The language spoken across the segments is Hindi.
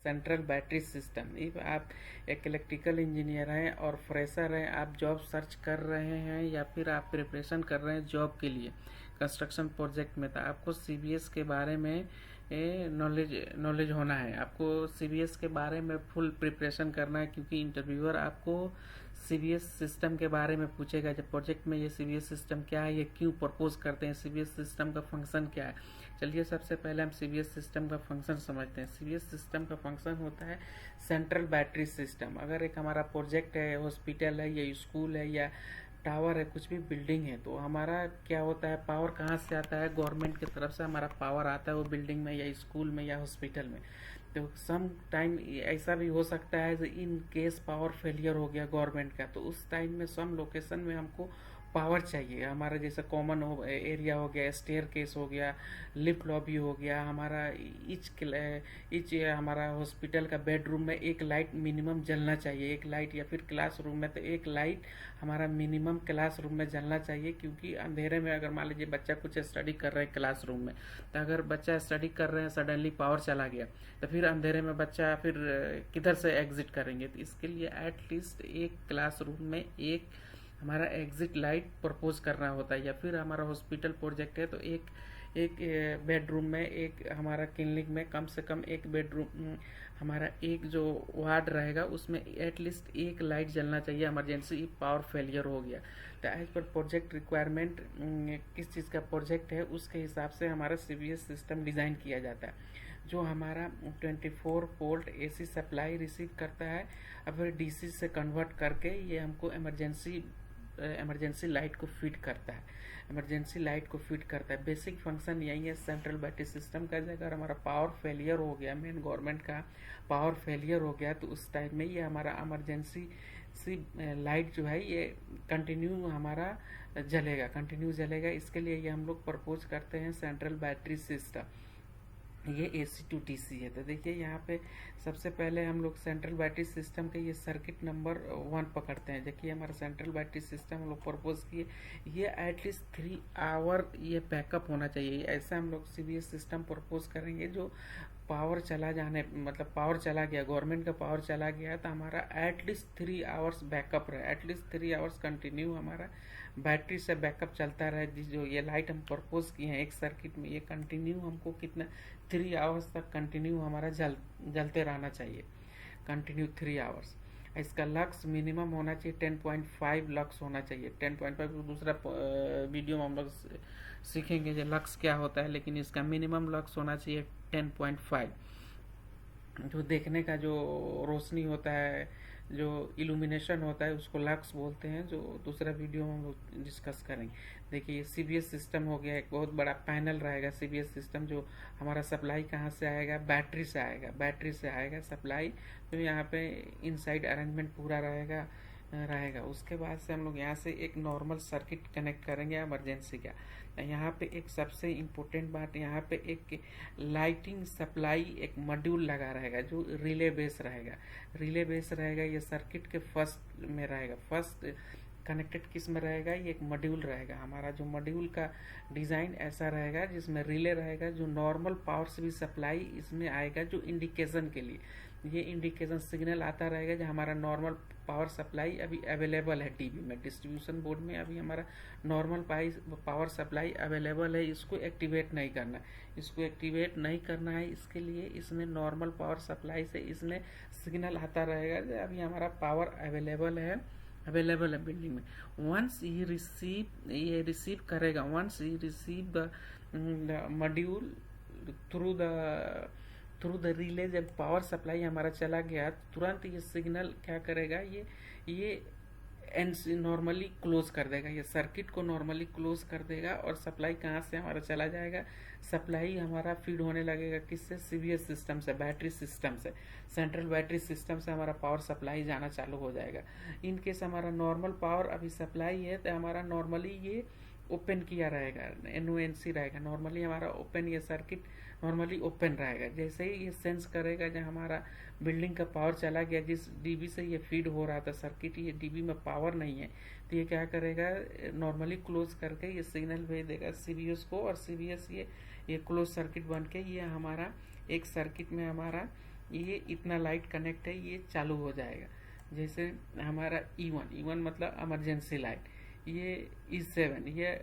Central battery system. इफ आप एक इलेक्ट्रिकल इंजीनियर हैं और फ्रेशर हैं, आप जॉब सर्च कर रहे हैं या फिर आप प्रिपरेशन कर रहे हैं जॉब के लिए कंस्ट्रक्शन प्रोजेक्ट में, तो आपको सीबीएस के बारे में नॉलेज होना है। आपको सीबीएस के बारे में फुल प्रिपरेशन करना है, क्योंकि इंटरव्यूअर आपको सीबीएस सिस्टम के बारे में पूछेगा। जब प्रोजेक्ट में ये सीबीएस सिस्टम क्या है, ये क्यों प्रपोज करते हैं, सीबीएस सिस्टम का फंक्शन क्या है। चलिए सबसे पहले हम सीबीएस सिस्टम का फंक्शन समझते हैं। सीबीएस सिस्टम का फंक्शन होता है सेंट्रल बैटरी सिस्टम। अगर एक हमारा प्रोजेक्ट है, हॉस्पिटल है या स्कूल है या टावर है, कुछ भी बिल्डिंग है, तो हमारा क्या होता है, पावर कहाँ से आता है, गवर्नमेंट की तरफ से हमारा पावर आता है वो बिल्डिंग में या स्कूल में या हॉस्पिटल में। तो सम टाइम ऐसा भी हो सकता है इन केस पावर फेलियर हो गया गवर्नमेंट का, तो उस टाइम में सम लोकेशन में हमको पावर चाहिए। हमारा जैसे कॉमन एरिया हो गया, स्टेयर केस हो गया, लिफ्ट लॉबी हो गया, हमारा इच हमारा हॉस्पिटल का बेडरूम में एक लाइट मिनिमम जलना चाहिए, एक लाइट, या फिर क्लासरूम में तो एक लाइट हमारा मिनिमम क्लासरूम में जलना चाहिए। क्योंकि अंधेरे में अगर मान लीजिए बच्चा कुछ स्टडी कर रहे हैं क्लासरूम में, तो अगर बच्चा स्टडी कर रहे हैं सडनली पावर चला गया, तो फिर अंधेरे में बच्चा फिर किधर से एग्जिट करेंगे। तो इसके लिए एटलीस्ट एक क्लासरूम में एक हमारा एग्जिट लाइट प्रपोज करना होता है। या फिर हमारा हॉस्पिटल प्रोजेक्ट है तो एक बेडरूम में, एक हमारा क्लिनिक में कम से कम एक बेडरूम, हमारा एक जो वार्ड रहेगा उसमें एटलीस्ट एक लाइट जलना चाहिए इमरजेंसी पावर फेलियर हो गया। तो एज पर प्रोजेक्ट रिक्वायरमेंट किस चीज़ का प्रोजेक्ट है उसके हिसाब से हमारा सीबीएस सिस्टम डिज़ाइन किया जाता है। जो हमारा 24 वोल्ट एसी सप्लाई रिसीव करता है और फिर डीसी से कन्वर्ट करके ये हमको इमरजेंसी लाइट को फीड करता है, इमरजेंसी लाइट को फीड करता है। बेसिक फंक्शन यही है सेंट्रल बैटरी सिस्टम का। अगर हमारा पावर फेलियर हो गया, मेन गवर्नमेंट का पावर फेलियर हो गया, तो उस टाइम में ये हमारा इमरजेंसी लाइट जो है ये कंटिन्यू हमारा कंटिन्यू जलेगा। इसके लिए ये हम लोग प्रपोज करते हैं सेंट्रल बैटरी सिस्टम। ये AC to DC है। तो देखिए यहाँ पे सबसे पहले हम लोग सेंट्रल बैटरी सिस्टम के ये सर्किट नंबर 1 पकड़ते हैं। देखिए हमारा सेंट्रल बैटरी सिस्टम हम लोग प्रपोज किए, ये एटलीस्ट 3 आवर ये बैकअप होना चाहिए। ऐसा हम लोग सीबीएस सिस्टम प्रपोज करेंगे जो पावर चला जाने, मतलब पावर चला गया, गवर्नमेंट का पावर चला गया, तो हमारा एटलीस्ट 3 आवर्स बैकअप रहे, एटलीस्ट 3 आवर्स कंटिन्यू हमारा बैटरी से बैकअप चलता रहे। जो ये लाइट हम प्रपोज किए हैं एक सर्किट में, ये कंटिन्यू हमको कितना 3 आवर्स तक कंटिन्यू हमारा जलते रहना चाहिए, कंटिन्यू 3 आवर्स। इसका लक्स मिनिमम होना चाहिए 10.5 लक्स होना चाहिए। 10.5 दूसरा वीडियो में हम लोग सीखेंगे जो लक्स क्या होता है, लेकिन इसका मिनिमम लक्स होना चाहिए 10.5। जो देखने का जो रोशनी होता है, जो इल्यूमिनेशन होता है, उसको लक्स बोलते हैं, जो दूसरा वीडियो में हम लोग डिस्कस करेंगे। देखिए सीबीएस सिस्टम हो गया, एक बहुत बड़ा पैनल रहेगा सीबीएस सिस्टम। जो हमारा सप्लाई कहाँ से आएगा, बैटरी से आएगा, बैटरी से आएगा सप्लाई। तो यहाँ पे इनसाइड अरेंजमेंट पूरा रहेगा। उसके बाद से हम लोग यहाँ से एक नॉर्मल सर्किट कनेक्ट करेंगे इमरजेंसी का। यहाँ पे एक सबसे इम्पोर्टेंट बात, यहाँ पे एक लाइटिंग सप्लाई एक मॉड्यूल लगा रहेगा जो रिले बेस रहेगा। रिले बेस रहेगा, ये सर्किट के फर्स्ट में रहेगा। फर्स्ट कनेक्टेड किस में रहेगा, ये एक मॉड्यूल रहेगा। हमारा जो मॉड्यूल का डिज़ाइन ऐसा रहेगा जिसमें रिले रहेगा, जो नॉर्मल पावर से भी सप्लाई इसमें आएगा, जो इंडिकेशन के लिए ये इंडिकेशन सिग्नल आता रहेगा जो हमारा नॉर्मल पावर सप्लाई अभी अवेलेबल है डीबी में, डिस्ट्रीब्यूशन बोर्ड में अभी हमारा नॉर्मल पावर सप्लाई अवेलेबल है। इसको एक्टिवेट नहीं करना, इसको एक्टिवेट नहीं करना है। इसके लिए इसमें नॉर्मल पावर सप्लाई से इसमें सिग्नल आता रहेगा जो अभी हमारा पावर अवेलेबल है बिल्डिंग में। वंस ये रिसीव करेगा, वंस ये receive the module through the relay, जब पावर सप्लाई हमारा चला गया तुरंत ये सिग्नल क्या करेगा, ये नॉर्मली क्लोज कर देगा, ये सर्किट को नॉर्मली क्लोज कर देगा। और सप्लाई कहाँ से हमारा चला जाएगा, सप्लाई हमारा फीड होने लगेगा किससे, सीबीएस सिस्टम से, बैटरी सिस्टम से, सेंट्रल बैटरी सिस्टम से हमारा पावर सप्लाई जाना चालू हो जाएगा। इन केस हमारा नॉर्मल पावर अभी सप्लाई है तो हमारा नॉर्मली ये ओपन किया रहेगा, NONC रहेगा, नॉर्मली हमारा ओपन, ये सर्किट नॉर्मली ओपन रहेगा। जैसे ही ये सेंस करेगा जब हमारा बिल्डिंग का पावर चला गया, जिस डीबी से ये फीड हो रहा था सर्किट, ये डीबी में पावर नहीं है, तो ये क्या करेगा, नॉर्मली क्लोज करके ये सिग्नल भेज देगा सीबीएस को। और सीबीएस ये क्लोज सर्किट बन के ये हमारा एक सर्किट में हमारा ये इतना लाइट कनेक्ट है, ये चालू हो जाएगा। जैसे हमारा E1 मतलब इमरजेंसी लाइट, ये E7, ये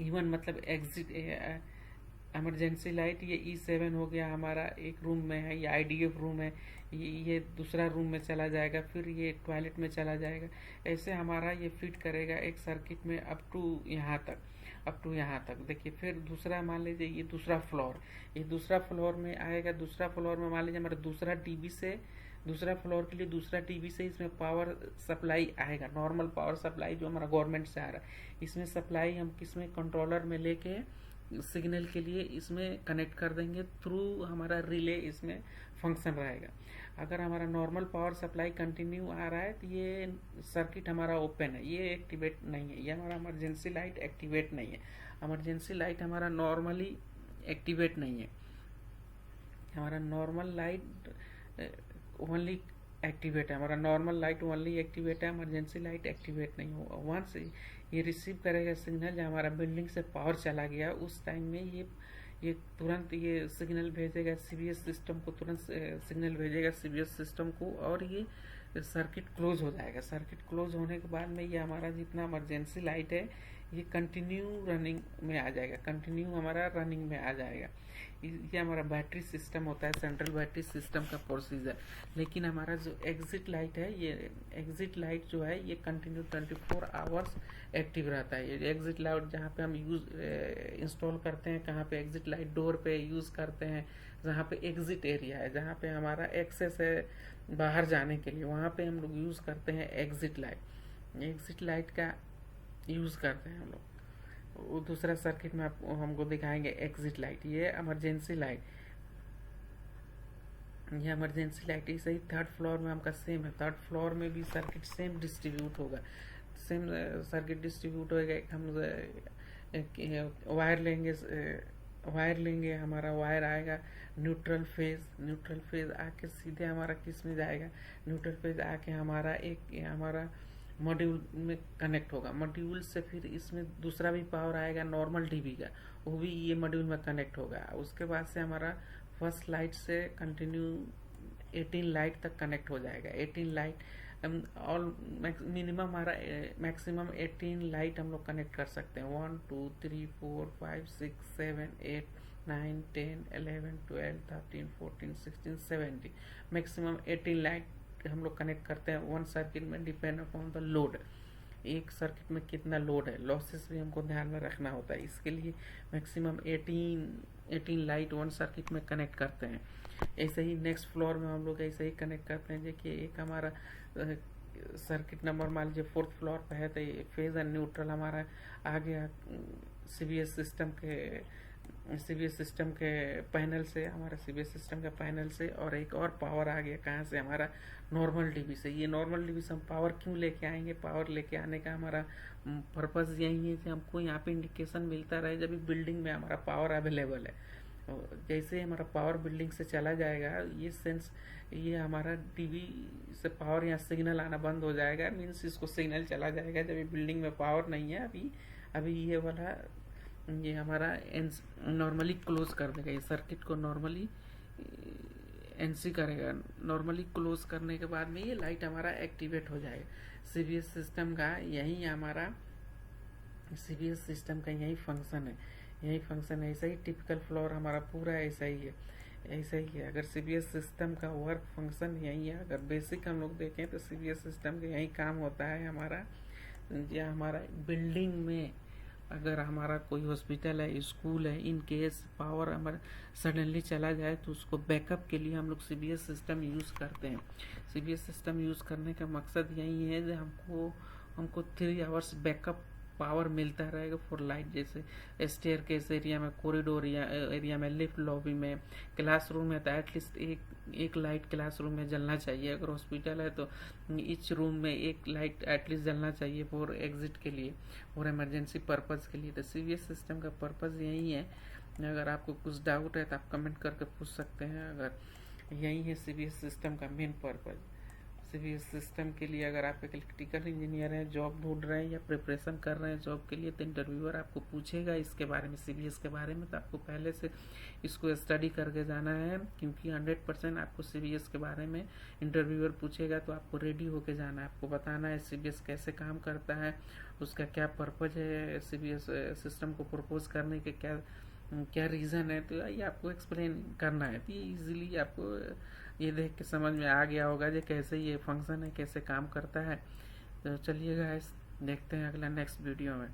E1 मतलब एग्जिट इमरजेंसी लाइट, ये E7 हो गया हमारा। एक रूम में है, ये IDF रूम है, ये दूसरा रूम में चला जाएगा, फिर ये टॉयलेट में चला जाएगा। ऐसे हमारा ये फिट करेगा एक सर्किट में अप टू यहाँ तक। देखिए, फिर दूसरा मान लीजिए ये दूसरा फ्लोर में आएगा। दूसरा फ्लोर में मान लीजिए हमारा दूसरा फ्लोर के लिए दूसरा टीवी से इसमें पावर सप्लाई आएगा, नॉर्मल पावर सप्लाई जो हमारा गवर्नमेंट से आ रहा है। इसमें सप्लाई हम किसमें कंट्रोलर में लेके सिग्नल के लिए इसमें कनेक्ट कर देंगे, थ्रू हमारा रिले इसमें फंक्शन रहेगा। अगर हमारा नॉर्मल पावर सप्लाई कंटिन्यू आ रहा है तो ये सर्किट हमारा ओपन है, ये एक्टिवेट नहीं है, ये हमारा इमरजेंसी लाइट एक्टिवेट नहीं है। इमरजेंसी लाइट हमारा नॉर्मली एक्टिवेट नहीं है, हमारा नॉर्मल लाइट ओनली एक्टिवेट है, हमारा नॉर्मल लाइट ओनली एक्टिवेट है, इमरजेंसी लाइट एक्टिवेट नहीं हो। वंस ये रिसीव करेगा सिग्नल, जब हमारा बिल्डिंग से पावर चला गया उस टाइम में ये तुरंत ये सिग्नल भेजेगा CBS सिस्टम को, तुरंत सिग्नल भेजेगा CBS सिस्टम को, और ये सर्किट क्लोज हो जाएगा। सर्किट क्लोज होने के बाद में ये हमारा जितना इमरजेंसी लाइट है ये कंटिन्यू रनिंग में आ जाएगा, कंटिन्यू हमारा रनिंग में आ जाएगा। ये हमारा बैटरी सिस्टम होता है, सेंट्रल बैटरी सिस्टम का प्रोसीजर। लेकिन हमारा जो एग्जिट लाइट है, ये एग्जिट लाइट जो है ये कंटिन्यू 24 आवर्स एक्टिव रहता है। ये एग्जिट लाइट जहाँ पे हम इंस्टॉल करते हैं, कहाँ पे एग्जिट लाइट डोर पे यूज़ करते हैं, जहाँ पे एग्जिट एरिया है, जहाँ पे हमारा एक्सेस है बाहर जाने के लिए, वहाँ पे हम लोग यूज़ करते हैं एग्जिट लाइट। एग्जिट लाइट का यूज़ करते हैं हम लोग। वो दूसरा सर्किट में आपको हमको दिखाएंगे एग्जिट लाइट। ये इमरजेंसी लाइट, ये इमरजेंसी लाइट ही सही। थर्ड फ्लोर में हमका सेम है, थर्ड फ्लोर में भी सर्किट सेम डिस्ट्रीब्यूट होगा, सेम सर्किट डिस्ट्रीब्यूट होगा। हम वायर लेंगे, हमारा वायर आएगा न्यूट्रल फेज आके सीधे हमारा किस में जाएगा, न्यूट्रल फेज आके हमारा मॉड्यूल में कनेक्ट होगा। मॉड्यूल से फिर इसमें दूसरा भी पावर आएगा नॉर्मल टीवी का, वो भी ये मॉड्यूल में कनेक्ट होगा। उसके बाद से हमारा फर्स्ट लाइट से कंटिन्यू 18 लाइट तक कनेक्ट हो जाएगा। 18 लाइट ऑल मिनिमम हमारा मैक्सिमम 18 लाइट हम लोग कनेक्ट कर सकते हैं। 1 2 3 4 5 6 7 8 9 10 11 12 13 14 16 17 मैक्सिमम 18 लाइट हम लोग कनेक्ट करते हैं वन सर्किट में, डिपेंड अपॉन द लोड। एक सर्किट में कितना लोड है, लॉसेस भी हमको ध्यान में रखना होता है। इसके लिए मैक्सिमम 18 लाइट वन सर्किट में कनेक्ट करते हैं। ऐसे ही नेक्स्ट फ्लोर में हम लोग ऐसे ही कनेक्ट करते हैं। देखिए, एक हमारा सर्किट नंबर मान लीजिए 4th फ्लोर पे है, तो ये फेज एंड न्यूट्रल हमारा आ गया CBS सिस्टम के पैनल से, हमारा CBS सिस्टम के पैनल से। और एक और पावर आ गया कहाँ से, हमारा नॉर्मल टीवी से। ये नॉर्मल टीवी से हम पावर क्यों लेके आएंगे, पावर लेके आने का हमारा पर्पज़ यही है कि हमको यहाँ पे इंडिकेशन मिलता रहे जब भी बिल्डिंग में हमारा पावर अवेलेबल है। जैसे हमारा पावर बिल्डिंग से चला जाएगा, ये हमारा टीवी से पावर यहाँ सिग्नल आना बंद हो जाएगा, मीन्स इसको सिग्नल चला जाएगा जब ये बिल्डिंग में पावर नहीं है। अभी ये हमारा नॉर्मली क्लोज कर देगा, ये सर्किट को नॉर्मली NC करेगा। नॉर्मली क्लोज करने के बाद में ये लाइट हमारा एक्टिवेट हो जाएगा। CBS सिस्टम का यही फंक्शन है। ऐसा ही टिपिकल फ्लोर हमारा पूरा ऐसा ही है। अगर CBS सिस्टम का वर्क फंक्शन यही है, अगर बेसिक हम लोग देखें तो CBS सिस्टम का यही काम होता है हमारा। या हमारा बिल्डिंग में अगर हमारा कोई हॉस्पिटल है, स्कूल है, इन केस पावर हमारा सडनली चला जाए तो उसको बैकअप के लिए हम लोग CBS सिस्टम यूज़ करते हैं। CBS सिस्टम यूज़ करने का मकसद यही है कि हमको 3 आवर्स बैकअप पावर मिलता रहेगा फॉर लाइट। जैसे स्टेयर केस एरिया में, कॉरिडोर एरिया में, लिफ्ट लॉबी में, क्लासरूम है तो एटलीस्ट एक लाइट क्लासरूम में जलना चाहिए। अगर हॉस्पिटल है तो ईच रूम में एक लाइट एटलीस्ट जलना चाहिए फॉर एग्जिट के लिए और इमरजेंसी पर्पज़ के लिए। तो CBS सिस्टम का पर्पज़ यही है। अगर आपको कुछ डाउट है तो आप कमेंट करके पूछ सकते हैं। अगर यही है CBS सिस्टम का मेन पर्पज़। सीबीएस सिस्टम के लिए अगर आप एक इलेक्ट्रिकल इंजीनियर हैं, जॉब ढूंढ रहे हैं या प्रिपरेशन कर रहे हैं जॉब के लिए, तो इंटरव्यूअर आपको पूछेगा इसके बारे में, सीबीएस के बारे में। तो आपको पहले से इसको स्टडी करके जाना है, क्योंकि 100% आपको सीबीएस के बारे में इंटरव्यूअर पूछेगा। तो आपको रेडी होके जाना है, आपको बताना है सीबीएस कैसे काम करता है, उसका क्या पर्पज है, सीबीएस सिस्टम को प्रपोज करने के क्या क्या रीज़न है। तो ये आपको एक्सप्लेन करना है। तो ये इजीली आपको ये देख के समझ में आ गया होगा कि कैसे ये फंक्शन है, कैसे काम करता है। तो चलिए गाइस, देखते हैं अगला नेक्स्ट वीडियो में।